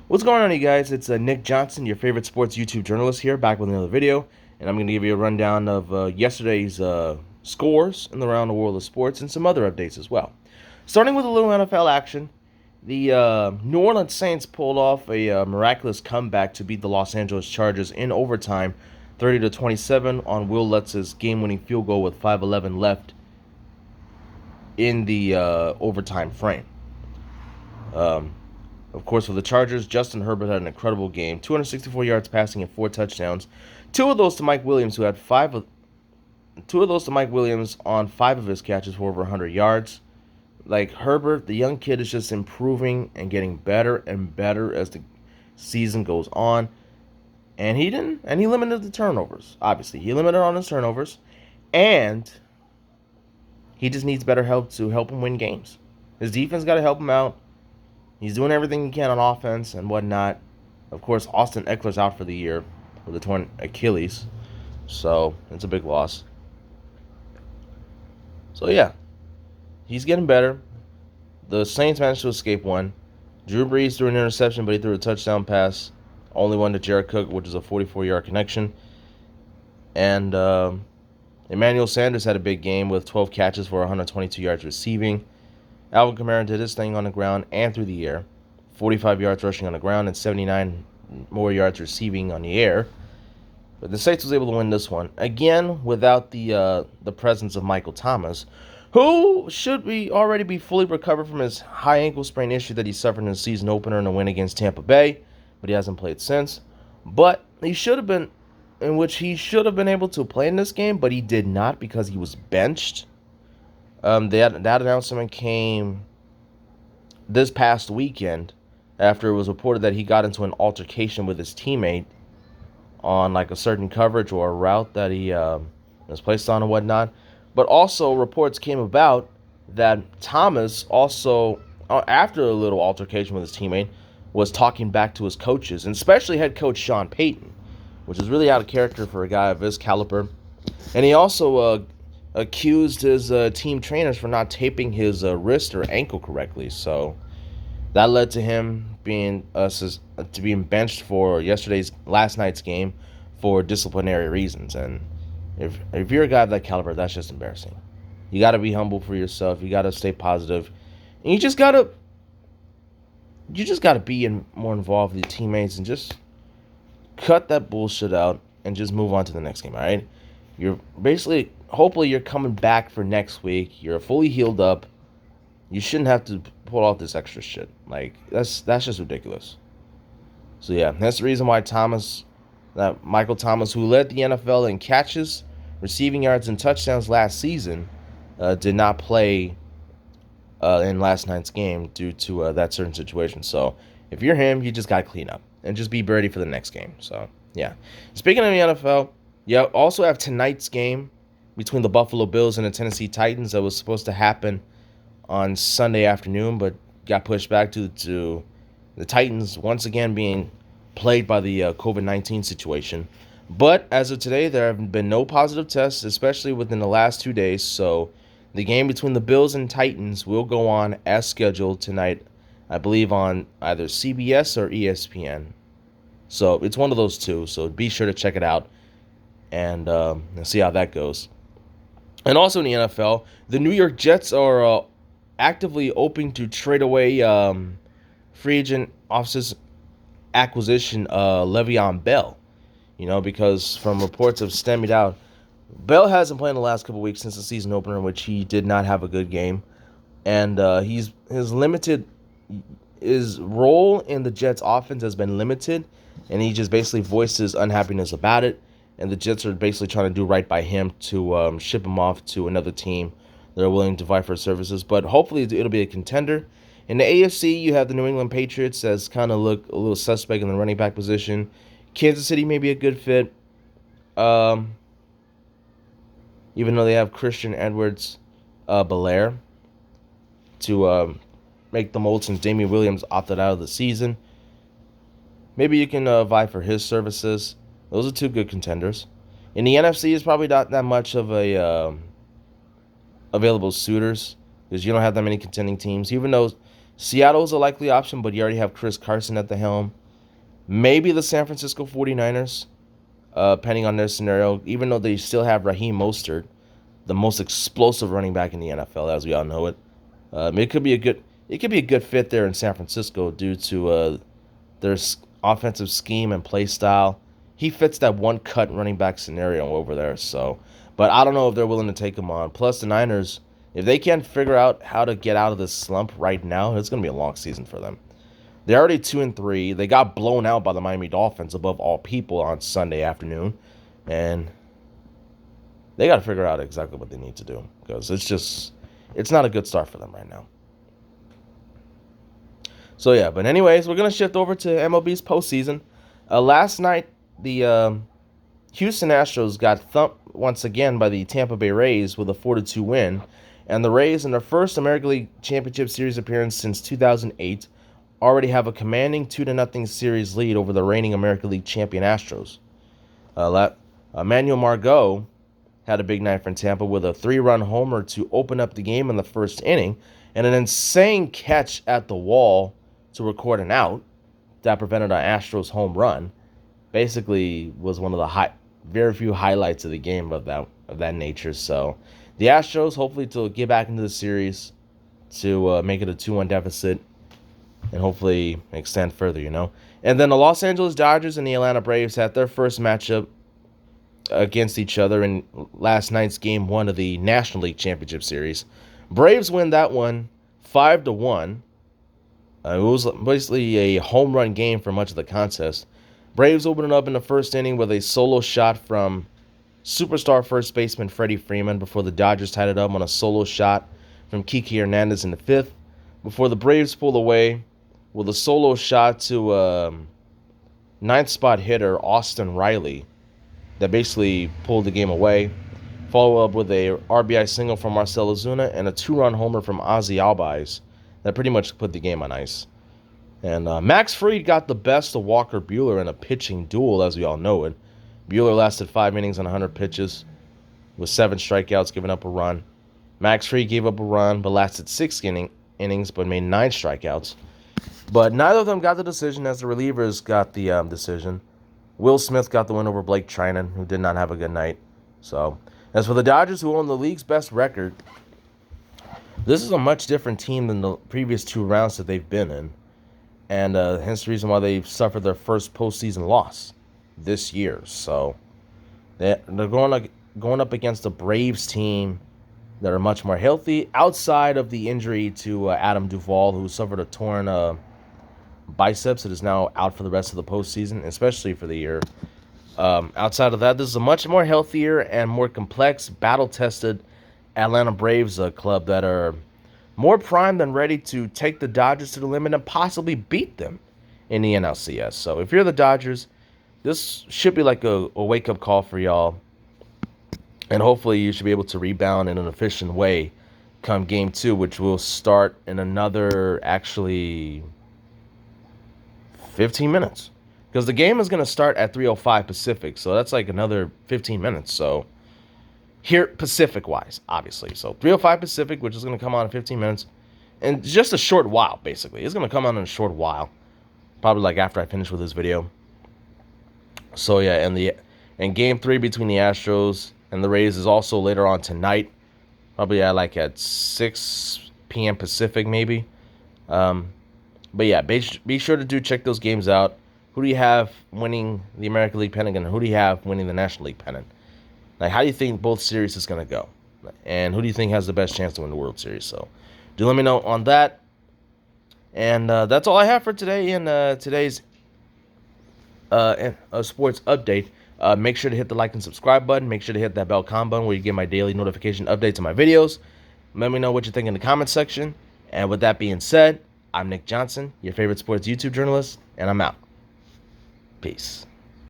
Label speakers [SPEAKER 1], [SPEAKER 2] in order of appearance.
[SPEAKER 1] What's going on, you guys? It's Nick Johnson, your favorite sports YouTube journalist here, back with another video. And I'm going to give you a rundown of yesterday's scores in the round of world of sports and some other updates as well. Starting with a little NFL action, the New Orleans Saints pulled off a miraculous comeback to beat the Los Angeles Chargers in overtime, 30-27 on Will Lutz's game-winning field goal with 5:11 left in the overtime frame. Of course, for the Chargers, Justin Herbert had an incredible game. 264 yards passing and 4 touchdowns. Two of those to Mike Williams, who had two of those to Mike Williams on 5 of his catches for over 100 yards. Like Herbert, the young kid is just improving and getting better and better as the season goes on. And he limited the turnovers. Obviously, he limited on his turnovers, and he just needs better help to help him win games. His defense got to help him out. He's doing everything he can on offense and whatnot. Of course, Austin Eckler's out for the year with a torn Achilles, so it's a big loss. So yeah, he's getting better. The Saints managed to escape one. Drew Brees threw an interception, but he threw a touchdown pass, only one to Jared Cook, which is a 44-yard connection. And Emmanuel Sanders had a big game with 12 catches for 122 yards receiving. Alvin Kamara did his thing on the ground and through the air. 45 yards rushing on the ground and 79 more yards receiving on the air. But the Saints was able to win this one. Again, without the presence of Michael Thomas, who should already be fully recovered from his high ankle sprain issue that he suffered in the season opener in a win against Tampa Bay. But he hasn't played since. But he should have been able to play in this game, but he did not because he was benched. That announcement came this past weekend after it was reported that he got into an altercation with his teammate on like a certain coverage or a route that he was placed on and whatnot. But also reports came about that Thomas also, after a little altercation with his teammate, was talking back to his coaches, and especially head coach Sean Payton, which is really out of character for a guy of his caliber. And he also accused his team trainers for not taping his wrist or ankle correctly. So that led to him being benched for last night's game for disciplinary reasons. And if you're a guy of that caliber, that's just embarrassing. You got to be humble for yourself. You got to stay positive, and you just got to be more involved with your teammates and just cut that bullshit out and just move on to the next game. All right, hopefully you're coming back for next week. You're fully healed up. You shouldn't have to pull out this extra shit. Like, that's just ridiculous. So yeah, that's the reason why Michael Thomas, who led the NFL in catches, receiving yards, and touchdowns last season, did not play in last night's game due to that certain situation. So if you're him, you just got to clean up and just be ready for the next game. So yeah. Speaking of the NFL, you also have tonight's game between the Buffalo Bills and the Tennessee Titans that was supposed to happen on Sunday afternoon, but got pushed back due to the Titans once again being plagued by the COVID-19 situation. But as of today, there have been no positive tests, especially within the last 2 days. So the game between the Bills and Titans will go on as scheduled tonight, I believe on either CBS or ESPN. So it's one of those two. So be sure to check it out and see how that goes. And also in the NFL, the New York Jets are actively hoping to trade away free agent office's acquisition Le'Veon Bell. Because from reports have stemmed out, Bell hasn't played in the last couple weeks since the season opener, in which he did not have a good game, and his role in the Jets' offense has been limited, and he just basically voiced his unhappiness about it. And the Jets are basically trying to do right by him to ship him off to another team that are willing to vie for his services. But hopefully it'll be a contender. In the AFC, you have the New England Patriots as kind of look a little suspect in the running back position. Kansas City may be a good fit, even though they have Christian Edwards-Belair to make the mold since Damian Williams opted out of the season. Maybe you can vie for his services. Those are two good contenders. In the NFC, is probably not that much of a available suitors because you don't have that many contending teams. Even though Seattle is a likely option, but you already have Chris Carson at the helm. Maybe the San Francisco 49ers, depending on their scenario, even though they still have Raheem Mostert, the most explosive running back in the NFL, as we all know it. It could be a good fit there in San Francisco due to their offensive scheme and play style. He fits that one cut running back scenario over there. So, but I don't know if they're willing to take him on. Plus, the Niners, if they can't figure out how to get out of this slump right now, it's going to be a long season for them. They're already 2-3. They got blown out by the Miami Dolphins above all people on Sunday afternoon, and they got to figure out exactly what they need to do because it's not a good start for them right now. So yeah, but anyways, we're gonna shift over to MLB's postseason. Last night, the Houston Astros got thumped once again by the Tampa Bay Rays with a 4-2 win, and the Rays, in their first American League Championship Series appearance since 2008, already have a commanding 2-0 series lead over the reigning American League champion Astros. Manuel Margot had a big night for Tampa with a 3-run homer to open up the game in the first inning, and an insane catch at the wall to record an out that prevented an Astros home run. Basically, was one of the very few highlights of the game of that nature. So, the Astros hopefully to get back into the series to make it a 2-1 deficit and hopefully extend further, And then the Los Angeles Dodgers and the Atlanta Braves had their first matchup against each other in last night's Game 1 of the National League Championship Series. Braves win that one 5-1. It was basically a home run game for much of the contest. Braves opened up in the first inning with a solo shot from superstar first baseman Freddie Freeman before the Dodgers tied it up on a solo shot from Kiki Hernandez in the fifth, before the Braves pulled away with a solo shot to ninth spot hitter Austin Riley that basically pulled the game away. Follow up with a RBI single from Marcell Ozuna and a 2-run homer from Ozzy Albies that pretty much put the game on ice. And Max Fried got the best of Walker Buehler in a pitching duel, as we all know it. Buehler lasted 5 innings on 100 pitches with 7 strikeouts, giving up a run. Max Fried gave up a run, but lasted 6 innings, but made 9 strikeouts. But neither of them got the decision, as the relievers got the decision. Will Smith got the win over Blake Trinan, who did not have a good night. So, as for the Dodgers, who own the league's best record, this is a much different team than the previous 2 rounds that they've been in. And hence the reason why they've suffered their first postseason loss this year. So, they're going up against a Braves team that are much more healthy, outside of the injury to Adam Duvall, who suffered a torn biceps that is now out for the rest of the postseason, especially for the year. Outside of that, this is a much more healthier and more complex, battle-tested Atlanta Braves club that are more primed than ready to take the Dodgers to the limit and possibly beat them in the NLCS. So if you're the Dodgers, this should be like a wake-up call for y'all. And hopefully you should be able to rebound in an efficient way come Game 2, which will start in another, actually, 15 minutes. Because the game is going to start at 3:05 Pacific, so that's like another 15 minutes. So, here, Pacific-wise, obviously. So, 3:05 Pacific, which is going to come on in 15 minutes. And just a short while, basically. It's going to come on in a short while. Probably like after I finish with this video. So, yeah, and Game 3 between the Astros and the Rays is also later on tonight. Probably at 6 p.m. Pacific, maybe. But yeah, be sure to check those games out. Who do you have winning the American League pennant, and who do you have winning the National League pennant? Like, how do you think both series is going to go? And who do you think has the best chance to win the World Series? So, do let me know on that. And that's all I have for today in today's sports update. Make sure to hit the like and subscribe button. Make sure to hit that bell icon button where you get my daily notification updates on my videos. Let me know what you think in the comment section. And with that being said, I'm Nick Johnson, your favorite sports YouTube journalist, and I'm out. Peace.